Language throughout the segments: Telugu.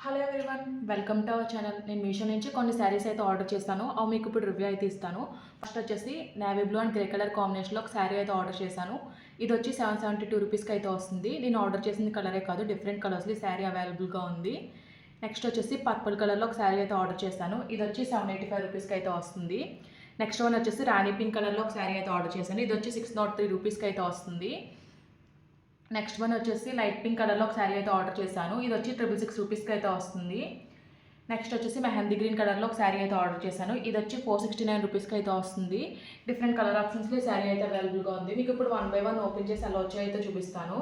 Hello everyone, welcome to our channel. నేను మీషో నుంచి కొన్ని శారీస్ అయితే ఆర్డర్ చేశాను. అవి మీకు ఇప్పుడు రివ్యూ అయితే ఇస్తాను. ఫస్ట్ వచ్చేసి navy blue and grey colour కాంబినేషన్లో ఒక శారీ అయితే ఆర్డర్ చేశాను. ఇది వచ్చి 772 రూపీస్కి అయితే వస్తుంది. నేను ఆర్డర్ చేసిన కలరే కాదు, డిఫరెంట్ కలర్స్లో ఈ శారీ అవైలబుల్గా ఉంది. నెక్స్ట్ వచ్చేసి పర్పుల్ కలర్లో ఒక శారీ అయితే ఆర్డర్ చేశాను. ఇది వచ్చి 785 రూపీస్కి అయితే వస్తుంది. నెక్స్ట్ వన్ వచ్చేసి రాణి పింక్ కలర్లో ఒక శారీ అయితే ఆర్డర్ చేశాను. ఇది వచ్చి 603 రూపీస్కి అయితే వస్తుంది. నెక్స్ట్ వన్ వచ్చేసి లైట్ పింక్ కలర్లో ఒక శారీ అయితే ఆర్డర్ చేశాను. ఇది వచ్చి 666 రూపీస్కి అయితే వస్తుంది. నెక్స్ట్ వచ్చేసి మెహందీ గ్రీన్ కలర్లో ఒక శారీ అయితే ఆర్డర్ చేశాను. ఇది వచ్చి 469 రూపీస్కి అయితే వస్తుంది. డిఫరెంట్ కలర్ ఆప్షన్స్లో ఈ శారీ అయితే అవైలబుల్గా ఉంది. మీకు ఇప్పుడు 1 బై 1 ఓపెన్ చేసి అలా వచ్చి అయితే చూపిస్తాను.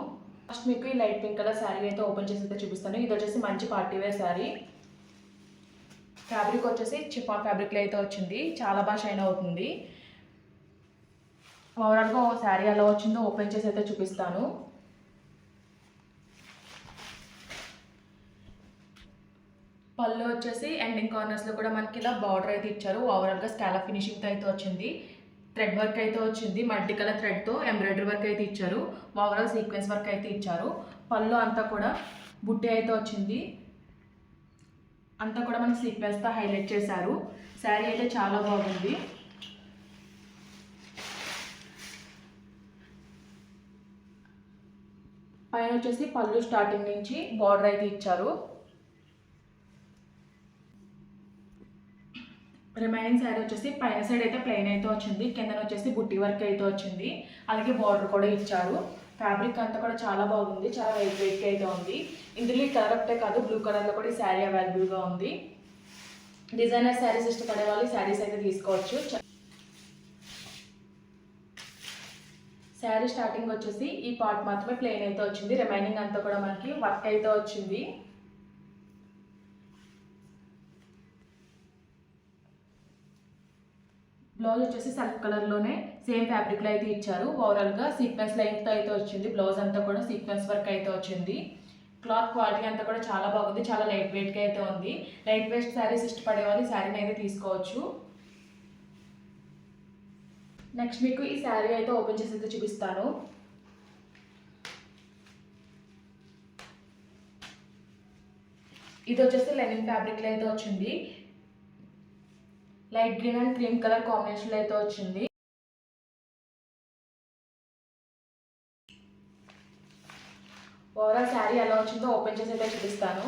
ఫస్ట్ మీకు ఈ లైట్ పింక్ కలర్ శారీ అయితే ఓపెన్ చేసి అయితే చూపిస్తాను. ఇది వచ్చేసి మంచి పార్టీ వేర్ శారీ. ఫ్యాబ్రిక్ వచ్చేసి చిఫాన్ ఫ్యాబ్రిక్లో అయితే వచ్చింది. చాలా బాగా షైన్ అవుతుంది. ఓవరాల్గా శారీ ఎలా వచ్చిందో ఓపెన్ చేసి అయితే చూపిస్తాను. పళ్ళు వచ్చేసి ఎండింగ్ కార్నర్స్లో కూడా మనకి ఇలా బార్డర్ అయితే ఇచ్చారు. ఓవరాల్గా స్కాలప్ ఫినిషింగ్తో అయితే వచ్చింది. థ్రెడ్ వర్క్ అయితే వచ్చింది. మల్టీ కలర్ థ్రెడ్తో ఎంబ్రాయిడరీ వర్క్ అయితే ఇచ్చారు. ఓవరాల్ సీక్వెన్స్ వర్క్ అయితే ఇచ్చారు. పళ్ళు అంతా కూడా బుట్టి అయితే వచ్చింది. అంతా కూడా మనకి సీక్వెన్స్తో హైలైట్ చేశారు. శారీ అయితే చాలా బాగుంది. పైన వచ్చేసి పళ్ళు స్టార్టింగ్ నుంచి బార్డర్ అయితే ఇచ్చారు. రిమైనింగ్ శారీ వచ్చేసి పైన సైడ్ అయితే ప్లెయిన్ అయితే వచ్చింది. కింద వచ్చేసి బుట్టి వర్క్ అయితే వచ్చింది. అలాగే బార్డర్ కూడా ఇచ్చారు. ఫ్యాబ్రిక్ అంతా కూడా చాలా బాగుంది. చాలా వెయిట్ వెయిట్గా అయితే ఉంది. ఇందులో ఈ కలర్ ఒకటే కాదు, బ్లూ కలర్లో కూడా ఈ శారీ అవైలబుల్గా ఉంది. డిజైనర్ శారీస్ ఇష్టపడే వాళ్ళు ఈ శారీస్ అయితే తీసుకోవచ్చు. శారీ స్టార్టింగ్ వచ్చేసి ఈ పార్ట్ మాత్రమే ప్లెయిన్ అయితే వచ్చింది. రిమైనింగ్ అంతా కూడా మనకి వర్క్ అయితే వచ్చింది. బ్లౌజ్ వచ్చేసి సెల్ఫ్ కలర్లోనే సేమ్ ఫ్యాబ్రిక్లో అయితే ఇచ్చారు. ఓవరాల్గా సీక్వెన్స్ లైన్తో అయితే వచ్చింది. బ్లౌజ్ అంతా కూడా సీక్వెన్స్ వర్క్ అయితే వచ్చింది. క్లాత్ క్వాలిటీ అంతా కూడా చాలా బాగుంది. చాలా లైట్ వెయిట్గా అయితే ఉంది. లైట్ వెయిట్ శారీస్ ఇష్టపడే వాళ్ళు ఈ శారీని అయితే తీసుకోవచ్చు. నెక్స్ట్ మీకు ఈ శారీ అయితే ఓపెన్ చేసి అయితే చూపిస్తాను. ఇది వచ్చేసి లెనిన్ ఫ్యాబ్రిక్లో అయితే వచ్చింది. Light green and cream colour కాంబినేషన్లో అయితే వచ్చింది. ఓవరాల్ శారీ ఎలా వచ్చిందో ఓపెన్ చేసి అయితే చూపిస్తాను.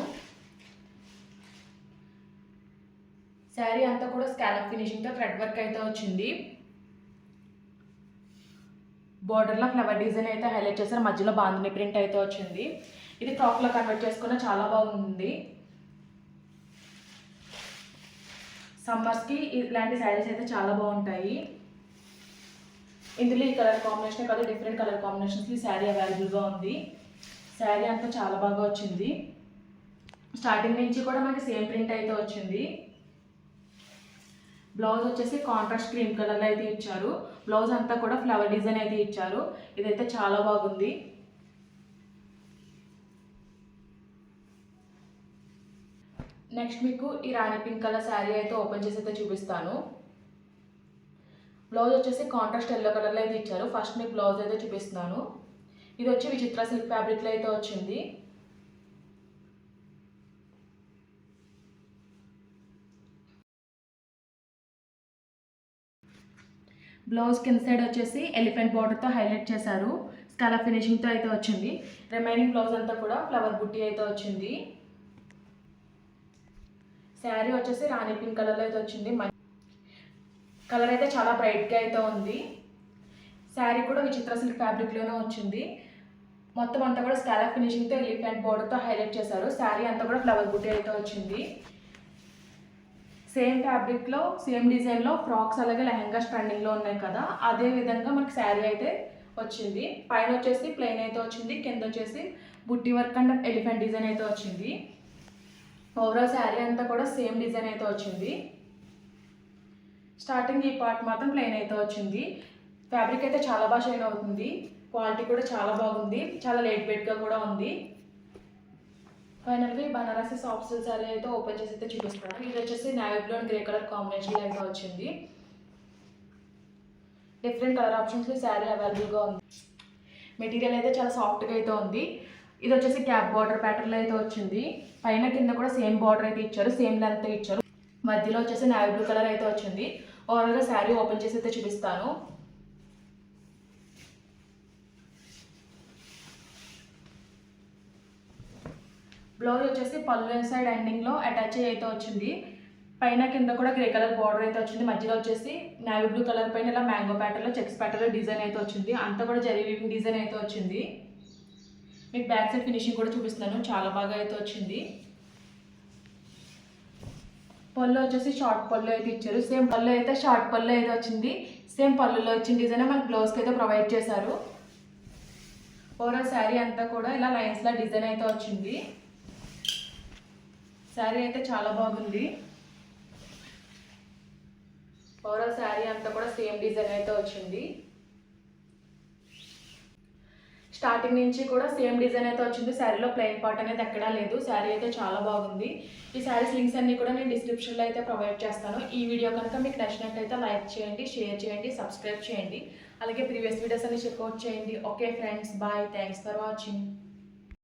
శారీ అంతా కూడా స్కాలప్ ఫినిషింగ్తో థ్రెడ్ వర్క్ అయితే వచ్చింది. బార్డర్లో ఫ్లవర్ డిజైన్ అయితే హైలైట్ చేశారు. మధ్యలో బాందిని ప్రింట్ అయితే వచ్చింది. ఇది ఫ్రాక్లో కన్వర్ట్ చేసుకున్న చాలా బాగుంది. సమ్మర్స్కి ఇలాంటి శారీస్ అయితే చాలా బాగుంటాయి. ఇందులో ఈ కలర్ కాంబినేషన్ కాదు, డిఫరెంట్ కలర్ కాంబినేషన్స్ ఈ శారీ అవైలబుల్గా ఉంది. శారీ అంతా చాలా బాగా వచ్చింది. స్టార్టింగ్ నుంచి కూడా మనకి సేమ్ ప్రింట్ అయితే వచ్చింది. బ్లౌజ్ వచ్చేసి కాంట్రాస్ట్ క్రీమ్ కలర్లో అయితే ఇచ్చారు. బ్లౌజ్ అంతా కూడా ఫ్లవర్ డిజైన్ అయితే ఇచ్చారు. ఇదైతే చాలా బాగుంది. నెక్స్ట్ మీకు ఈ రాణి పింక్ కలర్ శారీ అయితే ఓపెన్ చేసి అయితే చూపిస్తాను. బ్లౌజ్ వచ్చేసి కాంట్రాస్ట్ ఎల్లో కలర్లో అయితే ఇచ్చారు. ఫస్ట్ మీకు బ్లౌజ్ అయితే చూపిస్తున్నాను. ఇది వచ్చి విచిత్ర సిల్క్ ఫ్యాబ్రిక్లో అయితే వచ్చింది. బ్లౌజ్ కింద సైడ్ వచ్చేసి ఎలిఫెంట్ బార్డర్తో హైలైట్ చేశారు. స్కాలప్ ఫినిషింగ్తో అయితే వచ్చింది. రిమైనింగ్ బ్లౌజ్ అంతా కూడా ఫ్లవర్ బుట్టి అయితే వచ్చింది. శారీ వచ్చేసి రాణి పింక్ కలర్లో అయితే వచ్చింది. కలర్ అయితే చాలా బ్రైట్గా అయితే ఉంది. శారీ కూడా విచిత్ర సిల్క్ ఫ్యాబ్రిక్లోనే వచ్చింది. మొత్తం అంతా కూడా స్కాలప్ ఫినిషింగ్తో ఎలిఫెంట్ బార్డర్తో హైలైట్ చేశారు. శారీ అంతా కూడా ఫ్లవర్ బుట్టి అయితే వచ్చింది. సేమ్ ఫ్యాబ్రిక్లో సేమ్ డిజైన్లో ఫ్రాక్స్ అలాగే లెహెంగాస్ ట్రెండింగ్లో ఉన్నాయి కదా, అదే విధంగా మనకి శారీ అయితే వచ్చింది. పైన వచ్చేసి ప్లెయిన్ అయితే వచ్చింది. కింద వచ్చేసి బుట్టి వర్క్ అండ్ ఎలిఫెంట్ డిజైన్ అయితే వచ్చింది. ఓవరాల్ శారీ అంతా కూడా సేమ్ డిజైన్ అయితే వచ్చింది. స్టార్టింగ్ ఈ పార్ట్ మాత్రం ప్లెయిన్ అయితే వచ్చింది. ఫ్యాబ్రిక్ అయితే చాలా బాగా షైన్ అవుతుంది. క్వాలిటీ కూడా చాలా బాగుంది. చాలా లైట్ వెయిట్గా కూడా ఉంది. ఫైనల్గా ఈ బనారసి సాఫ్ట్ సిల్క్ శారీ అయితే ఓపెన్ చేసి అయితే చూపిస్తాను. ఇది వచ్చేసి navy blue and grey colour కాంబినేషన్లో అయితే వచ్చింది. డిఫరెంట్ కలర్ ఆప్షన్స్ ఈ శారీ అవైలబుల్గా ఉంది. మెటీరియల్ అయితే చాలా సాఫ్ట్గా అయితే ఉంది. ఇది వచ్చేసి క్యాప్ బార్డర్ ప్యాటర్న్లో అయితే వచ్చింది. పైన కింద కూడా సేమ్ బార్డర్ అయితే ఇచ్చారు, సేమ్ లెంత్ ఇచ్చారు. మధ్యలో వచ్చేసి నేవీ బ్లూ కలర్ అయితే వచ్చింది. ఓవరాల్గా శారీ ఓపెన్ చేసి అయితే చూపిస్తాను. బ్లౌజ్ వచ్చేసి పళ్ళు సైడ్ ఎండింగ్లో అటాచ్ అయితే వచ్చింది. పైన కింద కూడా గ్రే కలర్ బార్డర్ అయితే వచ్చింది. మధ్యలో వచ్చేసి నేవీ బ్లూ కలర్ పైన ఇలా మ్యాంగో ప్యాటర్న్లో చెక్స్ ప్యాటర్న్లో డిజైన్ అయితే వచ్చింది. అంతా కూడా జరీ వీవింగ్ డిజైన్ అయితే వచ్చింది. మీకు బ్యాక్ సైడ్ ఫినిషింగ్ కూడా చూపిస్తున్నాను, చాలా బాగా అయితే వచ్చింది. పళ్ళు వచ్చేసి షార్ట్ పళ్ళు అయితే ఇచ్చారు. సేమ్ పళ్ళు అయితే షార్ట్ పళ్ళు అయితే వచ్చింది. సేమ్ పళ్ళులో వచ్చిన డిజైన్ మనకి బ్లౌజ్కి అయితే ప్రొవైడ్ చేశారు. ఓవరాల్ శారీ అంతా కూడా ఇలా లైన్స్లా డిజైన్ అయితే వచ్చింది. శారీ అయితే చాలా బాగుంది. ఓవరాల్ శారీ అంతా కూడా సేమ్ డిజైన్ అయితే వచ్చింది. స్టార్టింగ్ నుంచి కూడా సేమ్ డిజైన్ అయితే వచ్చింది. శారీలో ప్లెయిన్ పార్ట్ అనేది ఎక్కడా లేదు. శారీ అయితే చాలా బాగుంది. ఈ శారీస్ లింక్స్ అన్ని కూడా నేను డిస్క్రిప్షన్లో అయితే ప్రొవైడ్ చేస్తాను. ఈ వీడియో కనుక మీకు నచ్చినట్లయితే లైక్ చేయండి, షేర్ చేయండి, సబ్స్క్రైబ్ చేయండి. అలాగే ప్రీవియస్ వీడియోస్ అన్ని చెక్అవుట్ చేయండి. Okay friends, bye, thanks for watching.